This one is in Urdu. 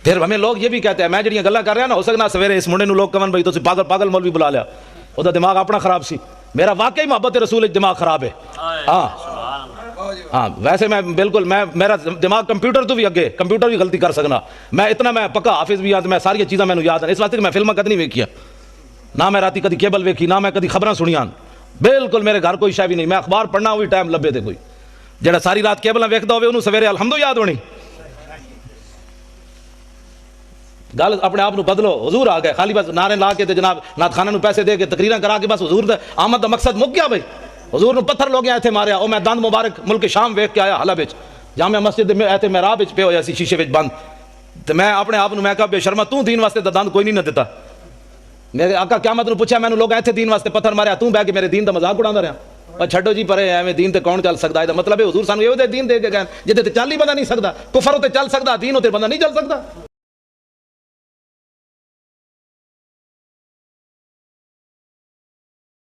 پھر ہمیں لوگ یہ بھی کہتے ہیں، میں جڑیاں گلاں کر رہا نا، ہو سکنا سویرے اس منڈے نو لوگ کہن بھائی تسی پاگل پاگل مولوی بلا لیا، وہ دماغ اپنا خراب سی، میرا واقعی محبت رسول دماغ خراب ہے۔ ہاں ویسے میں بالکل میرا دماغ کمپیوٹر تو بھی اگے، کمپیوٹر بھی غلطی کر سکنا، میں اتنا میں پکا حافظ بھی ہاں، میں ساری چیزاں مینوں یاد ہیں، اس واسطے کہ میں فلماں کدی نہیں ویکھیاں، نہ میں راتی کدی کیبل ویکھی، نہ میں کدی خبراں سنیاں، بالکل میرے گھر کوئی شے بھی نہیں، میں اخبار پڑھنا وہی ٹائم لبے تے کوئی، جڑا ساری رات کیبلاں ویکھدا ہوے انہوں سویرے الحمد یاد ہونی۔ گل اپنے آپ نو بدلو، حضور آ گئے، خالی بس نعرے لا کے تے جناب نعت خانہ نو پیسے دے کے تقریراں کرا کے بس حضور دا آمد دا مقصد مک گیا بھائی۔ حضور نو پتھر لوگ ایتھے ماریا، او میں دند مبارک ملک شام ویکھ کے آیا حلب وچ، جامع مسجد میں ایتھے محراب وچ پے ہویا سی شیشے وچ بند، تے میں اپنے آپ نو میں کہا بے شرما تو دین واسطے دند کوئی نہیں نہ دیتا، میرے آقا قیامت نو پوچھا مینوں لوگ ایتھے دین واسطے پتھر ماریا، تو بہ کے میرے دین دا مذاق اڑاندا رہیا، اور چھڈو جی پرے ایویں دین تے کون چل سکدا، ہے مطلب ہے حضور سانو ایویں دین دے کے گئے جدے تے چل ہی بندہ نہیں سکدا، کفر تے چل سکدا، دین تے بندہ نہیں چل سکدا۔